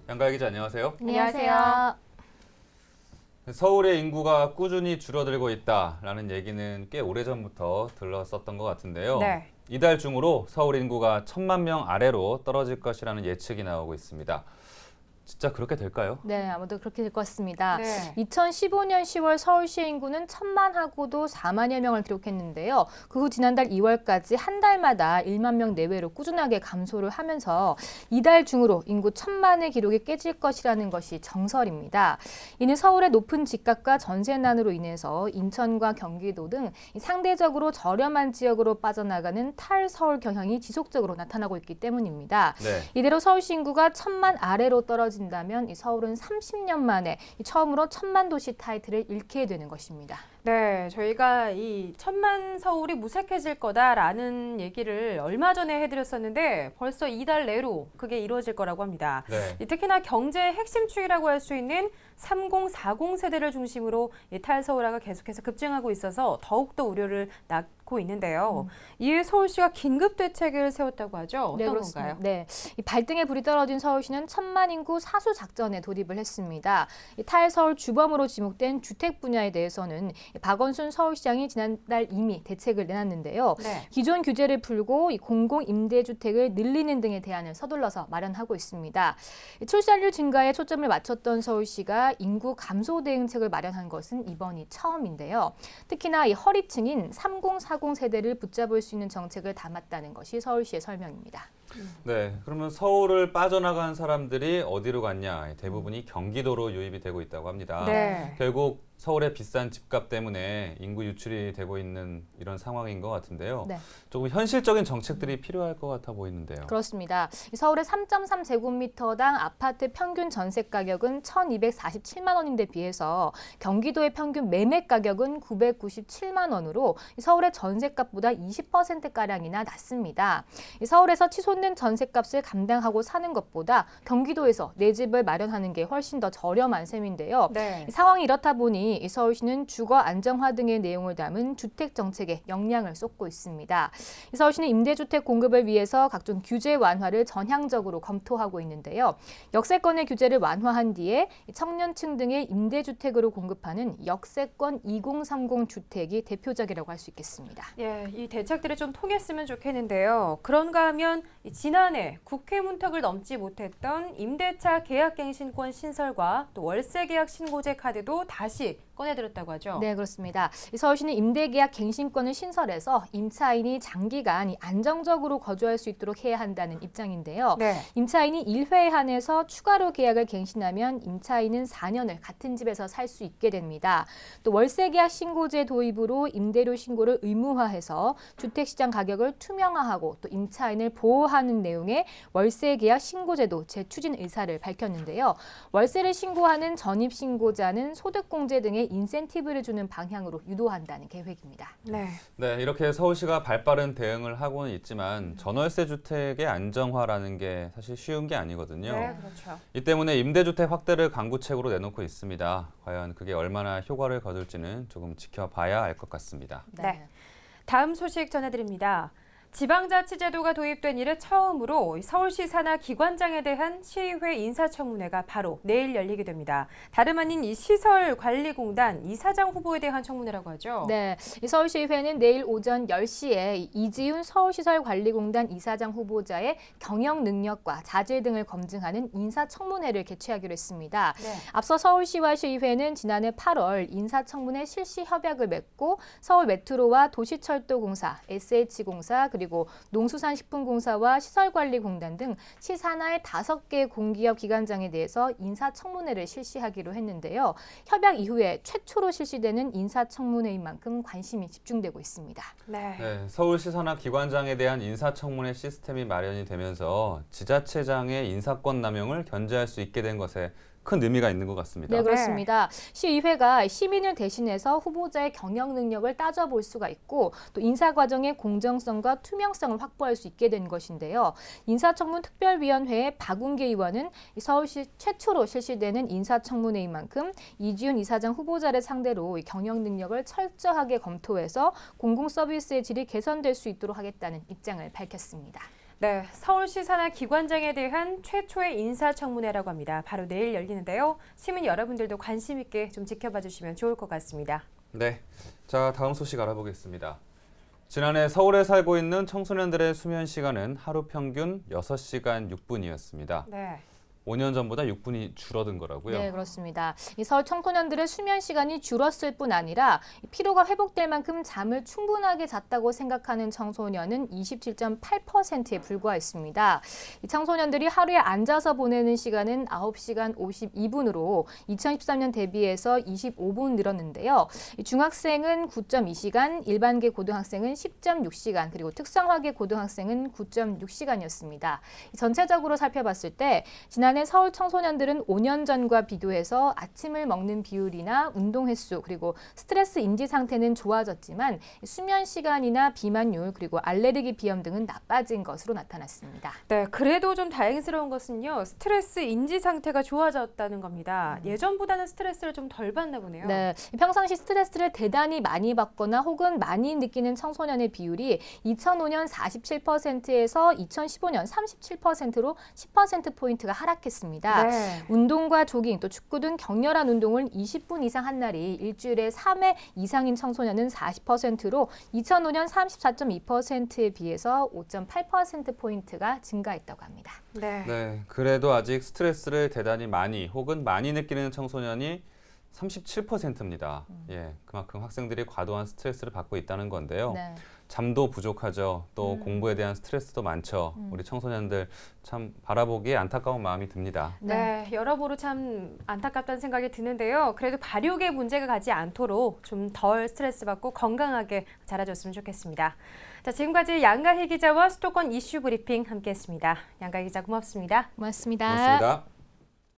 양가희 기자 안녕하세요. 안녕하세요. 서울의 인구가 꾸준히 줄어들고 있다라는 얘기는 꽤 오래전부터 들었었던 것 같은데요. 네. 이달 중으로 서울 인구가 1,000만 명 아래로 떨어질 것이라는 예측이 나오고 있습니다. 진짜 그렇게 될까요? 네, 아무도 그렇게 될 것 같습니다. 네. 2015년 10월 서울시의 인구는 1,000만하고도 4만여 명을 기록했는데요. 그 후 지난달 2월까지 한 달마다 1만 명 내외로 꾸준하게 감소를 하면서 이달 중으로 인구 1,000만의 기록이 깨질 것이라는 것이 정설입니다. 이는 서울의 높은 집값과 전세난으로 인해서 인천과 경기도 등 상대적으로 저렴한 지역으로 빠져나가는 탈서울 경향이 지속적으로 나타나고 있기 때문입니다. 네. 이대로 서울시 인구가 1,000만 아래로 떨어진다면 이 서울은 30년 만에 처음으로 1,000만 도시 타이틀을 잃게 되는 것입니다. 네, 저희가 이 1,000만 서울이 무색해질 거다라는 얘기를 얼마 전에 해드렸었는데 벌써 이달 내로 그게 이루어질 거라고 합니다. 네. 특히나 경제의 핵심 축이라고 할 수 있는 30, 40 세대를 중심으로 이 탈서울화가 계속해서 급증하고 있어서 더욱더 우려를 낳고 있는데요. 이에 서울시가 긴급 대책을 세웠다고 하죠. 어떤 건가요? 네, 이 발등에 불이 떨어진 서울시는 1,000만 인구 사수 작전에 돌입을 했습니다. 이 탈서울 주범으로 지목된 주택 분야에 대해서는 박원순 서울시장이 지난달 이미 대책을 내놨는데요. 네. 기존 규제를 풀고 이 공공 임대주택을 늘리는 등의 대안을 서둘러서 마련하고 있습니다. 출산율 증가에 초점을 맞췄던 서울시가 인구 감소 대응책을 마련한 것은 이번이 처음인데요. 특히나 이 허리층인 30, 40 세대를 붙잡을 수 있는 정책을 담았다는 것이 서울시의 설명입니다. 네. 그러면 서울을 빠져나간 사람들이 어디로 갔냐? 대부분이 경기도로 유입이 되고 있다고 합니다. 네. 결국 서울의 비싼 집값 때문에 인구 유출이 되고 있는 이런 상황인 것 같은데요. 네. 조금 현실적인 정책들이 필요할 것 같아 보이는데요. 그렇습니다. 서울의 3.3제곱미터당 아파트 평균 전세 가격은 1,247만 원인데 비해서 경기도의 평균 매매 가격은 997만 원으로 서울의 전세값보다 20%가량이나 낮습니다. 서울에서 치솟는 전세값을 감당하고 사는 것보다 경기도에서 내 집을 마련하는 게 훨씬 더 저렴한 셈인데요. 네. 상황이 이렇다 보니 서울시는 주거 안정화 등의 내용을 담은 주택 정책에 역량을 쏟고 있습니다. 서울시는 임대주택 공급을 위해서 각종 규제 완화를 전향적으로 검토하고 있는데요. 역세권의 규제를 완화한 뒤에 청년층 등의 임대주택으로 공급하는 역세권 2030 주택이 대표적이라고 할 수 있겠습니다. 예, 이 대책들이 좀 통했으면 좋겠는데요. 그런가 하면 지난해 국회 문턱을 넘지 못했던 임대차 계약갱신권 신설과 또 월세 계약 신고제 카드도 다시 꺼내들었다고 하죠. 네, 그렇습니다. 서울시는 임대계약 갱신권을 신설해서 임차인이 장기간 안정적으로 거주할 수 있도록 해야 한다는 입장인데요. 네. 임차인이 1회에 한해서 추가로 계약을 갱신하면 임차인은 4년을 같은 집에서 살 수 있게 됩니다. 또 월세계약 신고제 도입으로 임대료 신고를 의무화해서 주택시장 가격을 투명화하고 또 임차인을 보호하는 내용의 월세계약 신고제도 재추진 의사를 밝혔는데요. 월세를 신고하는 전입신고자는 소득공제 등의 인센티브를 주는 방향으로 유도한다는 계획입니다. 네. 네, 이렇게 서울시가 발빠른 대응을 하고는 있지만 전월세 주택의 안정화라는 게 사실 쉬운 게 아니거든요. 네, 그렇죠. 이 때문에 임대주택 확대를 강구책으로 내놓고 있습니다. 과연 그게 얼마나 효과를 거둘지는 조금 지켜봐야 알 것 같습니다. 네. 다음 소식 전해드립니다. 지방자치제도가 도입된 이래 처음으로 서울시 산하 기관장에 대한 시의회 인사청문회가 바로 내일 열리게 됩니다. 다름 아닌 이 시설관리공단 이사장 후보에 대한 청문회라고 하죠. 네, 이 서울시의회는 내일 오전 10시에 이지훈 서울시설관리공단 이사장 후보자의 경영 능력과 자질 등을 검증하는 인사청문회를 개최하기로 했습니다. 네. 앞서 서울시와 시의회는 지난해 8월 인사청문회 실시 협약을 맺고 서울 메트로와 도시철도공사, SH공사 그리고 농수산식품공사와 시설관리공단 등 시 산하의 5개 공기업 기관장에 대해서 인사청문회를 실시하기로 했는데요. 협약 이후에 최초로 실시되는 인사청문회인 만큼 관심이 집중되고 있습니다. 네. 네, 서울시 산하 기관장에 대한 인사청문회 시스템이 마련이 되면서 지자체장의 인사권 남용을 견제할 수 있게 된 것에 큰 의미가 있는 것 같습니다. 네, 그렇습니다. 시의회가 시민을 대신해서 후보자의 경영 능력을 따져볼 수가 있고 또 인사 과정의 공정성과 투명성을 확보할 수 있게 된 것인데요. 인사청문특별위원회의 박운계 의원은 서울시 최초로 실시되는 인사청문회인 만큼 이지훈 이사장 후보자를 상대로 경영 능력을 철저하게 검토해서 공공서비스의 질이 개선될 수 있도록 하겠다는 입장을 밝혔습니다. 네, 서울시 산하 기관장에 대한 최초의 인사청문회라고 합니다. 바로 내일 열리는데요. 시민 여러분들도 관심 있게 좀 지켜봐 주시면 좋을 것 같습니다. 네, 자 다음 소식 알아보겠습니다. 지난해 서울에 살고 있는 청소년들의 수면 시간은 하루 평균 6시간 6분이었습니다. 네. 5년 전보다 6분이 줄어든 거라고요? 네, 그렇습니다. 이 서울 청소년들의 수면 시간이 줄었을 뿐 아니라 피로가 회복될 만큼 잠을 충분하게 잤다고 생각하는 청소년은 27.8%에 불과했습니다. 이 청소년들이 하루에 앉아서 보내는 시간은 9시간 52분으로 2013년 대비해서 25분 늘었는데요. 이 중학생은 9.2시간, 일반계 고등학생은 10.6시간, 그리고 특성화계 고등학생은 9.6시간이었습니다. 전체적으로 살펴봤을 때 지난해 서울 청소년들은 5년 전과 비교해서 아침을 먹는 비율이나 운동 횟수 그리고 스트레스 인지 상태는 좋아졌지만 수면 시간이나 비만율 그리고 알레르기 비염 등은 나빠진 것으로 나타났습니다. 네, 그래도 좀 다행스러운 것은요. 스트레스 인지 상태가 좋아졌다는 겁니다. 예전보다는 스트레스를 좀 덜 받나 보네요. 네, 평상시 스트레스를 대단히 많이 받거나 혹은 많이 느끼는 청소년의 비율이 2005년 47%에서 2015년 37%로 10%포인트가 하락했습니다. 네. 운동과 조깅, 또 축구 등 격렬한 운동을 20분 이상 한 날이 일주일에 3회 이상인 청소년은 40%로 2005년 34.2%에 비해서 5.8%포인트가 증가했다고 합니다. 네. 네, 그래도 아직 스트레스를 대단히 많이 혹은 많이 느끼는 청소년이 37%입니다. 예, 그만큼 학생들이 과도한 스트레스를 받고 있다는 건데요. 네. 잠도 부족하죠. 또 공부에 대한 스트레스도 많죠. 우리 청소년들 참 바라보기에 안타까운 마음이 듭니다. 네, 여러모로 참 안타깝다는 생각이 드는데요. 그래도 발육에 문제가 가지 않도록 좀 덜 스트레스 받고 건강하게 자라줬으면 좋겠습니다. 자, 지금까지 양가희 기자와 수도권 이슈 브리핑 함께했습니다. 양가희 기자 고맙습니다. 고맙습니다. 고맙습니다.